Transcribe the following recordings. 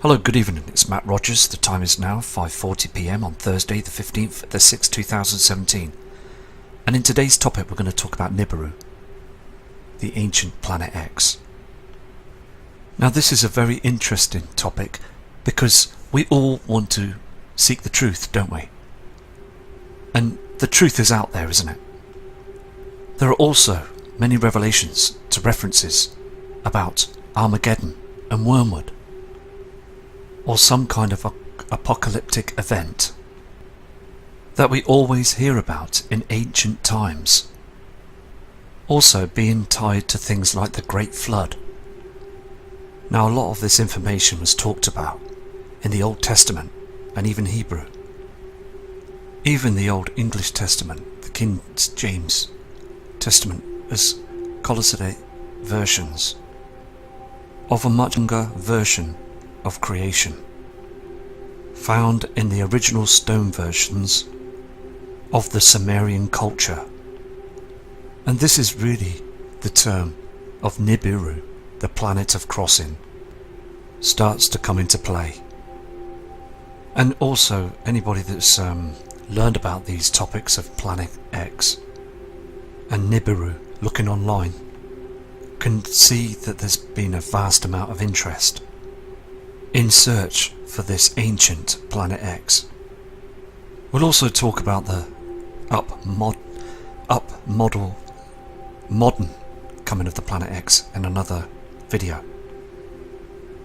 Hello, good evening, it's Matt Rogers. The time is now 5:40 PM on Thursday the 15th of the 6th 2017, and in today's topic we're going to talk about Nibiru, the ancient planet X. Now this is a very interesting topic because we all want to seek the truth, don't we? And the truth is out there, isn't it? There are also many revelations to references about Armageddon and Wormwood, or some kind of apocalyptic event that we always hear about in ancient times, also being tied to things like the Great Flood. Now a lot of this information was talked about in the Old Testament and even Hebrew. Even the Old English Testament, the King James Testament, as collocated versions of a much longer version of creation, found in the original stone versions of the Sumerian culture. And this is really the term of Nibiru, the planet of crossing, starts to come into play. And also anybody that's learned about these topics of Planet X and Nibiru looking online can see that there's been a vast amount of interest in search for this ancient Planet X. We'll also talk about the modern coming of the Planet X in another video.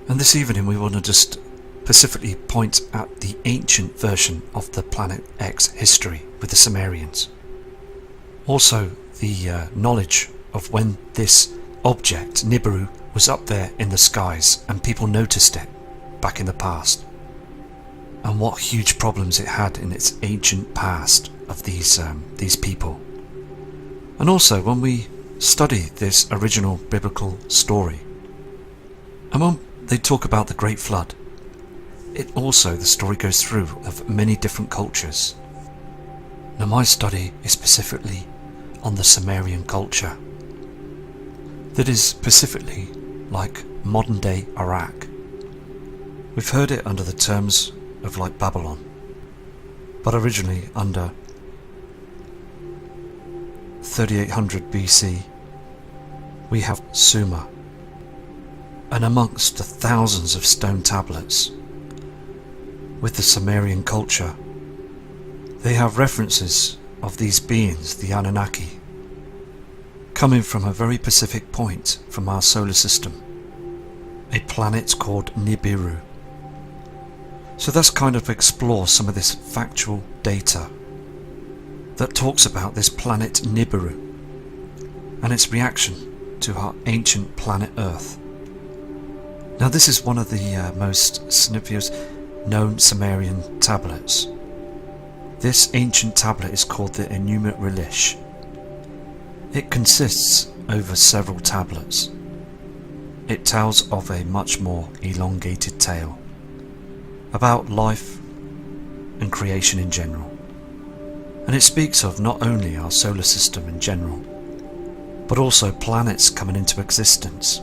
And this evening we want to just specifically point at the ancient version of the Planet X history with the Sumerians. Also the knowledge of when this object, Nibiru, was up there in the skies and people noticed it back in the past, and what huge problems it had in its ancient past of these people. And also when we study this original biblical story, and when they talk about the Great Flood, the story goes through of many different cultures. Now my study is specifically on the Sumerian culture, that is specifically like modern day Iraq. We've heard it under the terms of like Babylon, but originally under 3800 BC we have Sumer, and amongst the thousands of stone tablets with the Sumerian culture, they have references of these beings, the Anunnaki, coming from a very specific point from our solar system, a planet called Nibiru. So that's kind of explore some of this factual data that talks about this planet Nibiru and its reaction to our ancient planet Earth. Now this is one of the most significant known Sumerian tablets. This ancient tablet is called the Enuma Elish. It consists over several tablets. It tells of a much more elongated tale about life and creation in general, and it speaks of not only our solar system in general, but also planets coming into existence,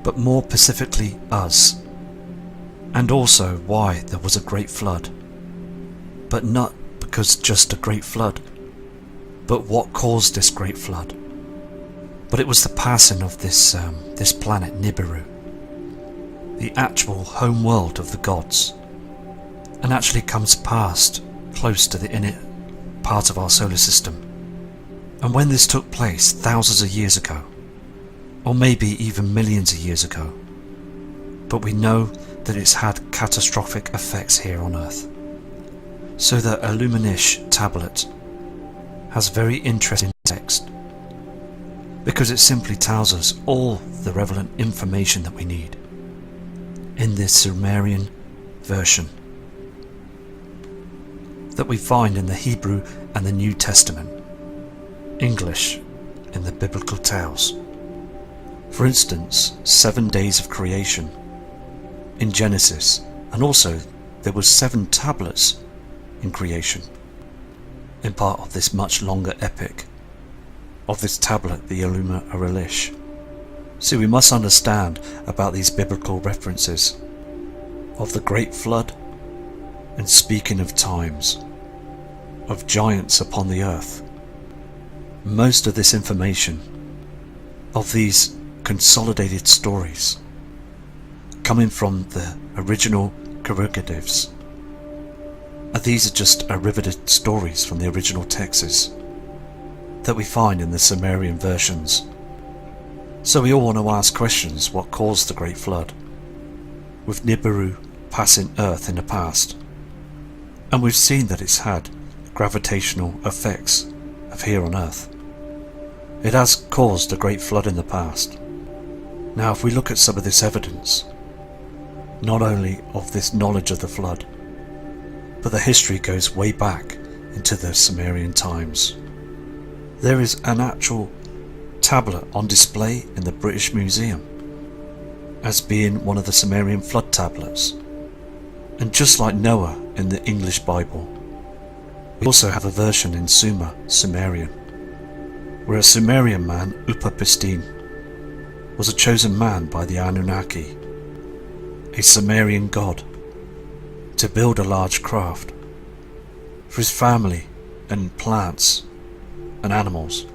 but more specifically us, and also why there was a great flood, but not because just a great flood, but what caused this great flood. But it was the passing of this planet Nibiru, the actual home world of the gods, and actually comes past close to the inner part of our solar system. And when this took place thousands of years ago, or maybe even millions of years ago, but we know that it's had catastrophic effects here on Earth. So the Illuminash tablet has very interesting text, because it simply tells us all the relevant information that we need in this Sumerian version that we find in the Hebrew and the New Testament, English in the biblical tales. For instance, 7 days of creation in Genesis, and also there were 7 tablets in creation in part of this much longer epic of this tablet, the Enuma Elish. See, we must understand about these biblical references of the Great Flood, and speaking of times, of giants upon the earth. Most of this information, of these consolidated stories, coming from the original hieroglyphs, and these are just derivative stories from the original texts that we find in the Sumerian versions. So we all want to ask questions: what caused the Great Flood? With Nibiru passing Earth in the past, and we've seen that it's had gravitational effects of here on Earth. It has caused a Great Flood in the past. Now if we look at some of this evidence, not only of this knowledge of the flood, but the history goes way back into the Sumerian times. There is an actual tablet on display in the British Museum as being one of the Sumerian flood tablets. And just like Noah in the English Bible, we also have a version in Sumerian, where a Sumerian man, Upapistine, was a chosen man by the Anunnaki, a Sumerian god, to build a large craft for his family and plants and animals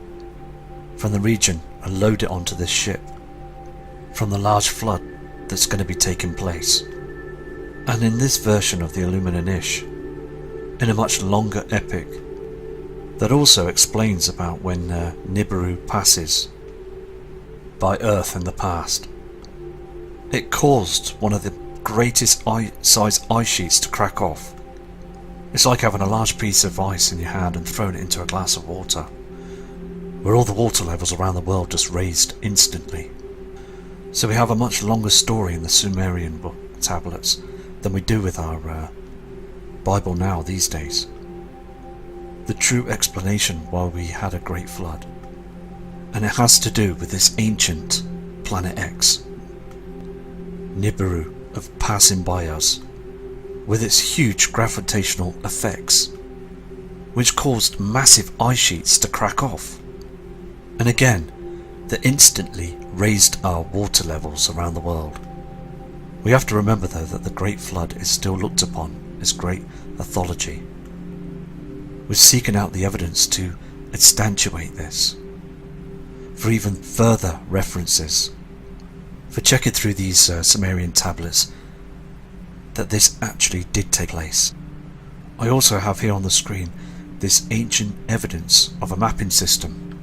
from the region, and load it onto this ship from the large flood that's going to be taking place. And in this version of the Illuminanish, in a much longer epic that also explains about when Nibiru passes by Earth in the past, it caused one of the greatest size ice sheets to crack off. It's like having a large piece of ice in your hand and throwing it into a glass of water, where all the water levels around the world just raised instantly. So we have a much longer story in the Sumerian book tablets than we do with our Bible now these days. The true explanation why we had a great flood, and it has to do with this ancient planet X, Nibiru, of passing by us with its huge gravitational effects, which caused massive ice sheets to crack off, and again that instantly raised our water levels around the world. We have to remember though that the Great Flood is still looked upon as great mythology. We're seeking out the evidence to instantiate this, for even further references, for checking through these Sumerian tablets that this actually did take place. I also have here on the screen this ancient evidence of a mapping system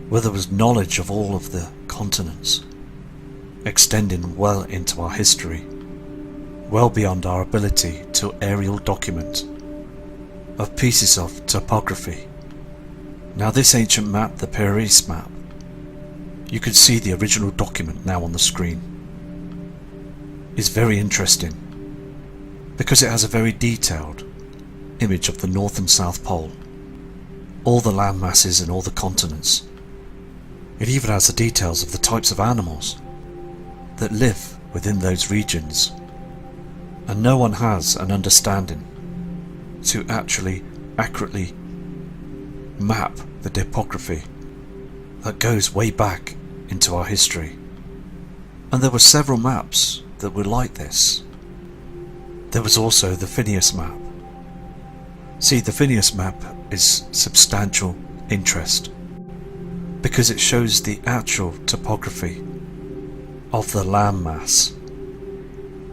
where there was knowledge of all of the continents, extending well into our history, well beyond our ability to aerial document, of pieces of topography. Now this ancient map, the Paris map, you can see the original document now on the screen, is very interesting because it has a very detailed image of the North and South Pole, all the land masses and all the continents. It even has the details of the types of animals that live within those regions, and no one has an understanding to actually accurately map the topography that goes way back into our history. And there were several maps that were like this. There was also the Phineas map. See, the Phineas map is substantial interest because it shows the actual topography of the landmass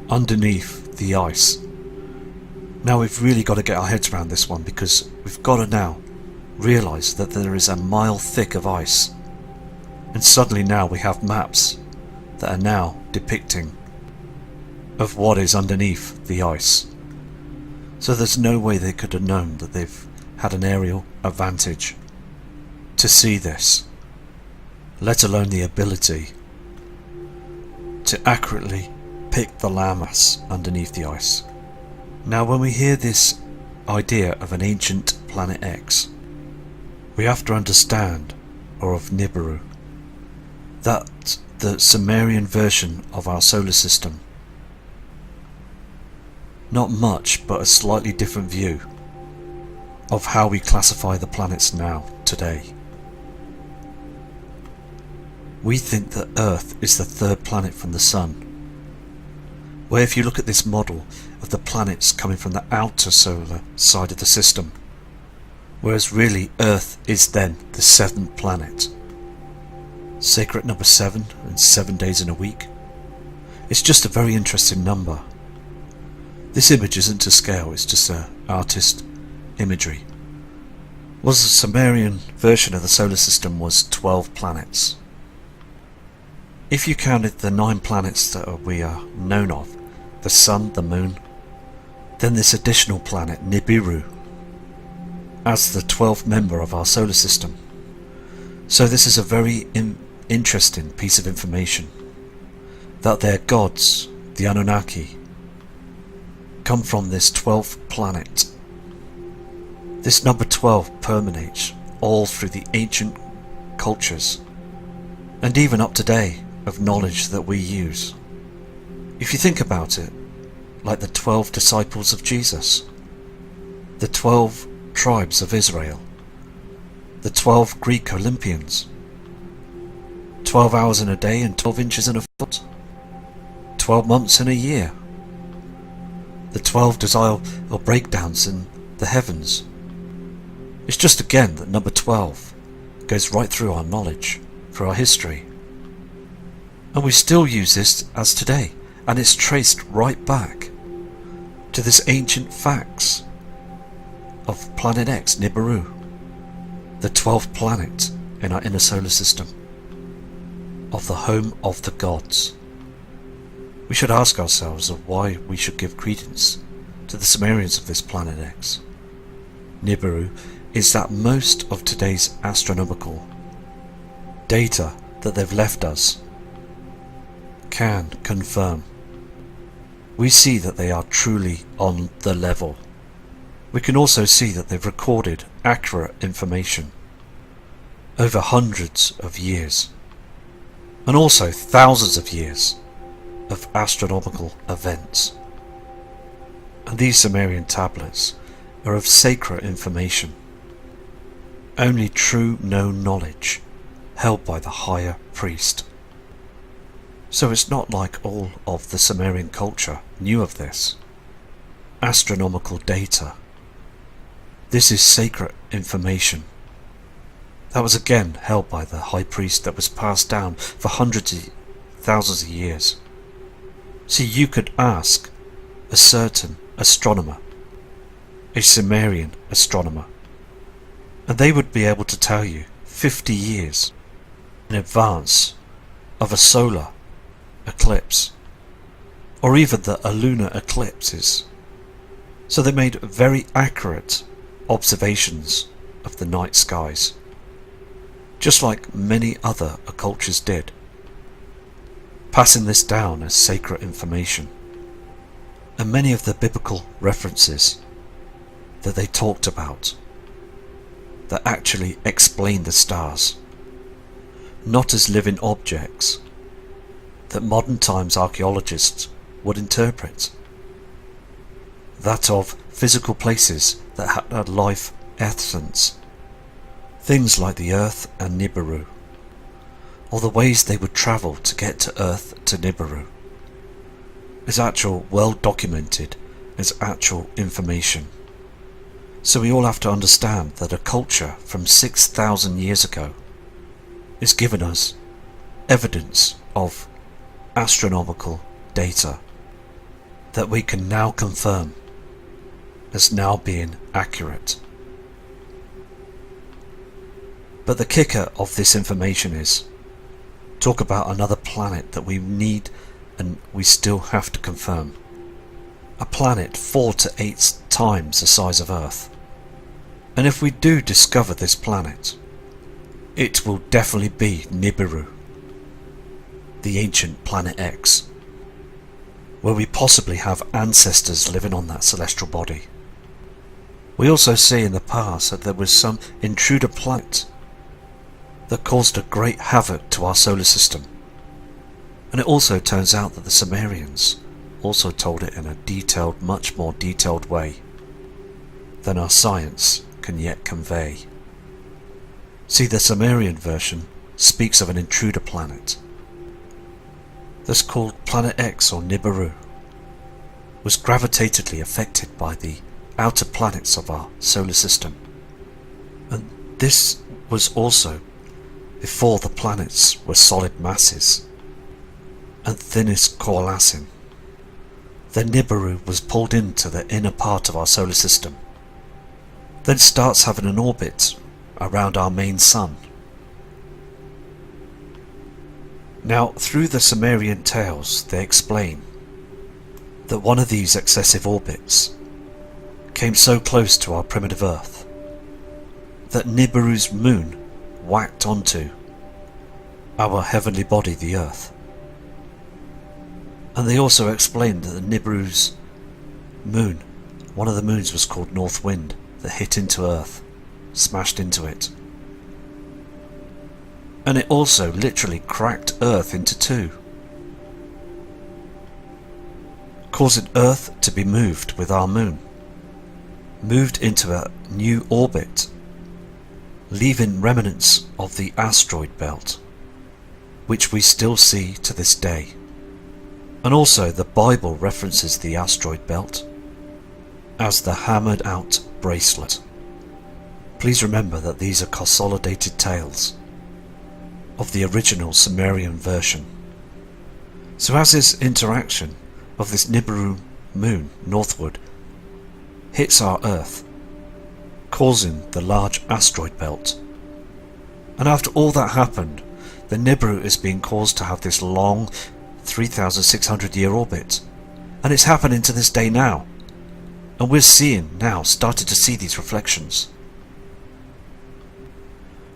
underneath the ice. Now we've really got to get our heads around this one, because we've got to now realise that there is a mile thick of ice, and suddenly now we have maps that are now depicting of what is underneath the ice. So there's no way they could have known that they've had an aerial advantage to see this, let alone the ability to accurately pick the landmass underneath the ice. Now when we hear this idea of an ancient planet X, we have to understand, or of Nibiru, that the Sumerian version of our solar system, not much but a slightly different view of how we classify the planets now, today. We think that Earth is the third planet from the Sun, where if you look at this model of the planets coming from the outer solar side of the system, whereas really Earth is then the 7th planet. Sacred number 7 and 7 days in a week. It's just a very interesting number. This image isn't to scale, it's just artist imagery. Was the Sumerian version of the solar system was 12 planets. If you counted the 9 planets that we are known of, the Sun, the Moon, then this additional planet, Nibiru, as the 12th member of our solar system. So this is a very interesting piece of information, that their gods, the Anunnaki, come from this 12th planet. This number 12 permeates all through the ancient cultures, and even up to date, of knowledge that we use. If you think about it, like the 12 disciples of Jesus, the 12 tribes of Israel, the 12 Greek Olympians, 12 hours in a day and 12 inches in a foot, 12 months in a year, the 12 desire or breakdowns in the heavens. It's just again that number 12 goes right through our knowledge, through our history. And we still use this as today, and it's traced right back to this ancient facts of Planet X, Nibiru, the 12th planet in our inner solar system, of the home of the gods. We should ask ourselves of why we should give credence to the Sumerians of this Planet X. Nibiru is that most of today's astronomical data that they've left us can confirm. We see that they are truly on the level. We can also see that they've recorded accurate information over hundreds of years, and also thousands of years of astronomical events. And these Sumerian tablets are of sacred information, only true known knowledge held by the higher priest. So it's not like all of the Sumerian culture knew of this astronomical data. This is sacred information that was again held by the high priest, that was passed down for hundreds of thousands of years. See, you could ask a certain astronomer, a Sumerian astronomer, and they would be able to tell you 50 years in advance of a solar eclipse, or even a lunar eclipses. So they made very accurate observations of the night skies, just like many other cultures did, passing this down as sacred information. And many of the biblical references that they talked about that actually explain the stars, not as living objects that modern times archaeologists would interpret, that of physical places that had a life essence, things like the Earth and Nibiru, or the ways they would travel to get to Earth to Nibiru, is actual well documented as actual information. So we all have to understand that a culture from 6,000 years ago is giving us evidence of astronomical data that we can now confirm as now being accurate. But the kicker of this information is, talk about another planet that we need and we still have to confirm. A planet 4 to 8 times the size of Earth. And if we do discover this planet, it will definitely be Nibiru, the ancient Planet X, where we possibly have ancestors living on that celestial body. We also see in the past that there was some intruder planet that caused a great havoc to our solar system. And it also turns out that the Sumerians also told it in a detailed, much more detailed way than our science can yet convey. See, the Sumerian version speaks of an intruder planet that's called Planet X or Nibiru, was gravitationally affected by the outer planets of our solar system. And this was also before the planets were solid masses and thinnest coalescing. The Nibiru was pulled into the inner part of our solar system, then starts having an orbit around our main sun. Now, through the Sumerian tales, they explain that one of these excessive orbits came so close to our primitive Earth that Nibiru's moon whacked onto our heavenly body, the Earth. And they also explained that the Nibiru's moon, one of the moons was called North Wind, that hit into Earth, smashed into it. And it also literally cracked Earth into two, causing Earth to be moved with our moon, moved into a new orbit, leaving remnants of the asteroid belt, which we still see to this day. And also the Bible references the asteroid belt as the hammered out bracelet. Please remember that these are consolidated tales of the original Sumerian version. So as this interaction of this Nibiru moon northward hits our Earth, causing the large asteroid belt, and after all that happened, the Nibiru is being caused to have this long 3,600 year orbit, and it's happening to this day now, and we're starting to see these reflections.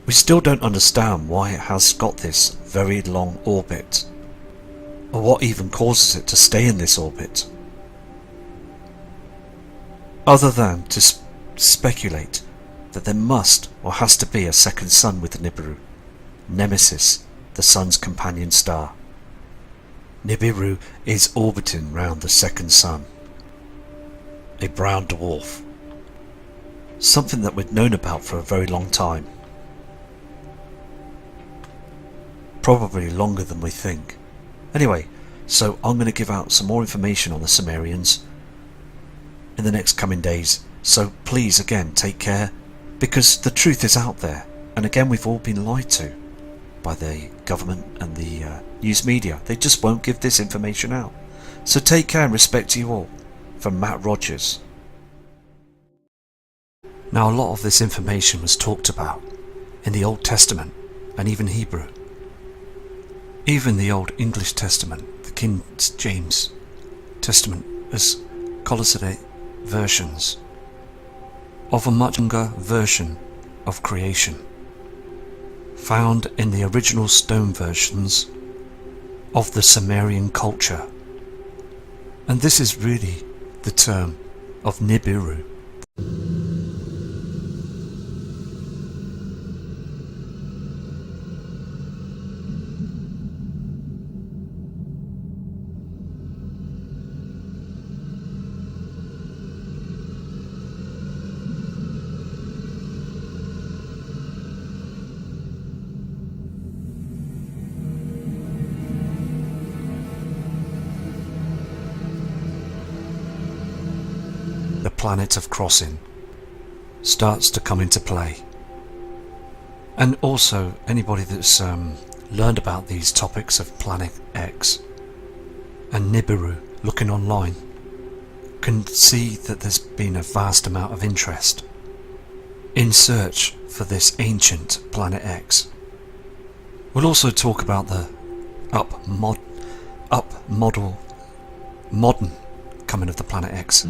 We still don't understand why it has got this very long orbit, or what even causes it to stay in this orbit, other than to speculate that there must or has to be a second sun with the Nibiru, Nemesis, the sun's companion star. Nibiru is orbiting round the second sun, a brown dwarf, something that we've known about for a very long time. Probably longer than we think. Anyway, so I'm going to give out some more information on the Sumerians in the next coming days, so please again take care, because the truth is out there, and again we've all been lied to by the government and the news media. They just won't give this information out. So take care and respect to you all. From Matt Rogers. Now, a lot of this information was talked about in the Old Testament and even Hebrew. Even the Old English Testament, the King James Testament, as consolidated versions of a much longer version of creation, found in the original stone versions of the Sumerian culture. And this is really the term of Nibiru. The planet of crossing starts to come into play, and also anybody that's learned about these topics of Planet X and Nibiru looking online can see that there's been a vast amount of interest in search for this ancient Planet X. We'll also talk about the modern coming of the Planet X.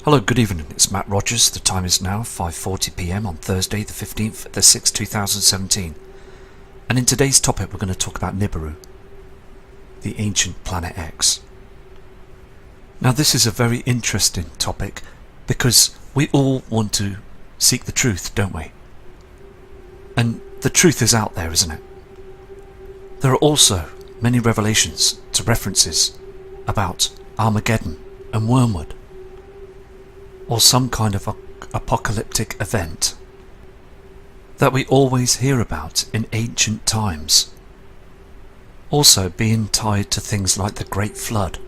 Hello, good evening, it's Matt Rogers. The time is now 5:40 PM on Thursday the 15th of the 6th 2017, and in today's topic we're going to talk about Nibiru, the ancient Planet X. Now this is a very interesting topic because we all want to seek the truth, don't we? And the truth is out there, isn't it? There are also many revelations to references about Armageddon and Wormwood or some kind of apocalyptic event that we always hear about in ancient times, also being tied to things like the Great Flood